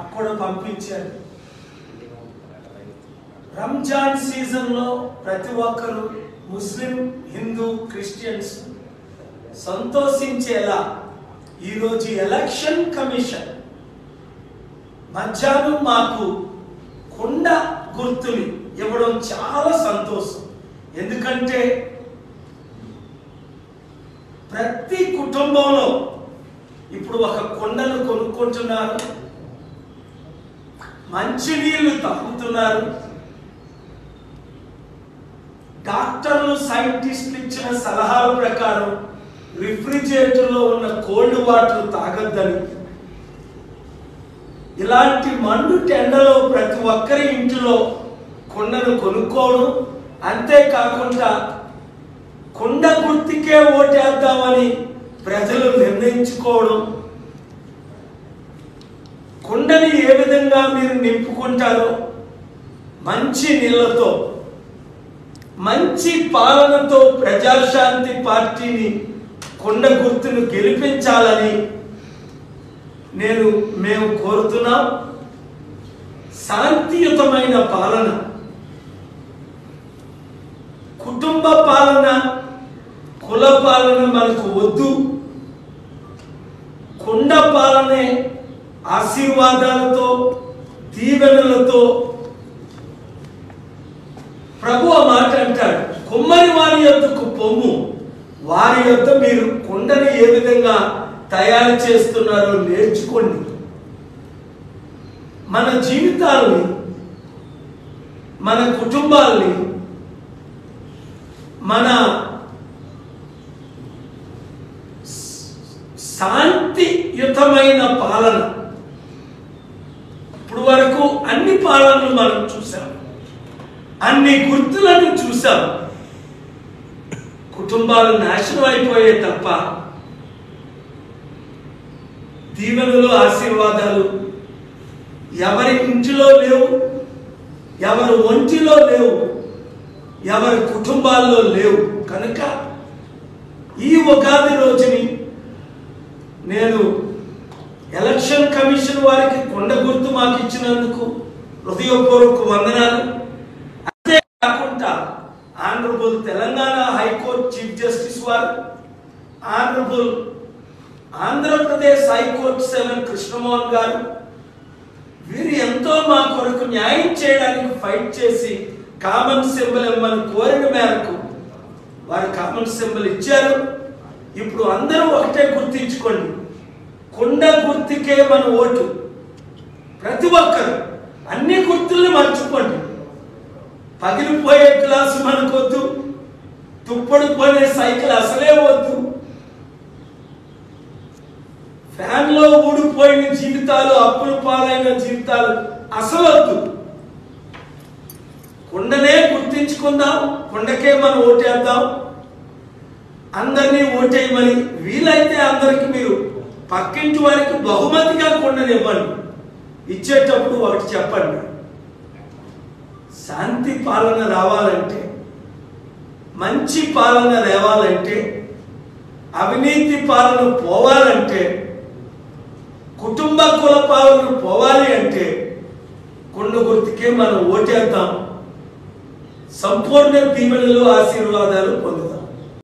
అక్కడ పంపించారు. రంజాన్ సీజన్లో ప్రతి ఒక్కరు ముస్లిం, హిందూ, క్రిస్టియన్స్ సంతోషించేలా ఈరోజు ఎలక్షన్ కమిషన్ మధ్యాహ్నం మాకు కుండ గుర్తులు ఇవ్వడం చాలా సంతోషం. ఎందుకంటే ప్రతి కుటుంబంలో ఇప్పుడు ఒక కుండను కొనుక్కుంటున్నారు, మంచినీళ్లు తాగుతున్నారు. డాక్టర్లు, సైంటిస్టులు ఇచ్చిన సలహాల ప్రకారం రిఫ్రిజిరేటర్లో ఉన్న కోల్డ్ వాటర్ తాగొద్దని, ఇలాంటి మండు టెండలో ప్రతి ఒక్కరి ఇంటిలో కుండను కొనుక్కోవడం, అంతేకాకుండా కుండ గుర్తుకే ఓటేద్దామని ప్రజలు నిర్ణయించుకోవడం. కుండని ఏ విధంగా మీరు నింపుకుంటారో మంచి నీళ్లతో, మంచి పాలనతో ప్రజాశాంతి పార్టీని కుండ గుర్తును గెలిపించాలని మేము కోరుతున్నాం. శాంతియుతమైన పాలన, కుటుంబ పాలన, కుల పాలన మనకు వద్దు. కుండ పాలనే ఆశీర్వాదాలతో, దీవెనలతో. ప్రభు ఆ మాట అంటాడు, కుమ్మరి వారి యొద్దకు పొమ్ము, వారి యొద్ద మీరు కుండని ఏ విధంగా తయారు చేస్తున్నారో నేర్చుకోండి. మన జీవితాల్ని, మన కుటుంబాల్ని, మన శాంతియుతమైన పాలన, ఇప్పుడు వరకు అన్ని పాలనలు మనం చూసాం, అన్ని గుర్తులను చూసాం. కుటుంబాలు నాశనం అయిపోయే తప్ప దీవెనలు, ఆశీర్వాదాలు ఎవరి ఇంటిలో లేవు, ఎవరి ఒంటిలో లేవు, ఎవరి కుటుంబాల్లో లేవు. కనుక ఈ ఉగాది రోజుని నేను ఎలక్షన్ కమిషన్ వారికి కొండ గుర్తు మాకు ఇచ్చినందుకు హృదయపూర్వక వందనాలు. అంతేకాకుండా honourable Telangana high court chief justice వారు, ఆనరబుల్ ఆంధ్రప్రదేశ్ హైకోర్టు 7 కృష్ణమోహన్ గారు, వీరు ఎంతో మా కొరకు న్యాయం చేయడానికి ఫైట్ చేసి కామన్ సింబల్ ఇవ్వమని కోరిన మేరకు వారు కామన్ సింబల్ ఇచ్చారు. ఇప్పుడు అందరూ ఒకటే గుర్తించుకోండి, కుండ గుర్తుకే మన ఓటు. ప్రతి ఒక్కరు అన్ని గుర్తుల్ని మర్చిపోండి. పగిలిపోయే గ్లాసు మనకొద్దు, తుప్పడు పోయే సైకిల్ అసలే వద్దు, ఫ్యాన్లో ఊడిపోయిన జీవితాలు, అప్పుల పాలైన జీవితాలు అసలు వద్దు. కుండనే గుర్తించుకుందాం, కుండకే మనం ఓటేద్దాం. అందరినీ ఓటేయమని, వీలైతే అందరికి మీరు పక్కింటి వారికి బహుమతిగా కుండనివ్వండి. ఇచ్చేటప్పుడు ఒకటి చెప్పండి, శాంతి పాలన రావాలంటే, మంచి పాలన రావాలంటే, అవినీతి పాలన పోవాలంటే, కుటుంబ కుల పాలన పోవాలి అంటే కుండ గుర్తుకే మనం ఓటేద్దాం. సంపూర్ణ దీవెనలు, ఆశీర్వాదాలు పొందుతాం.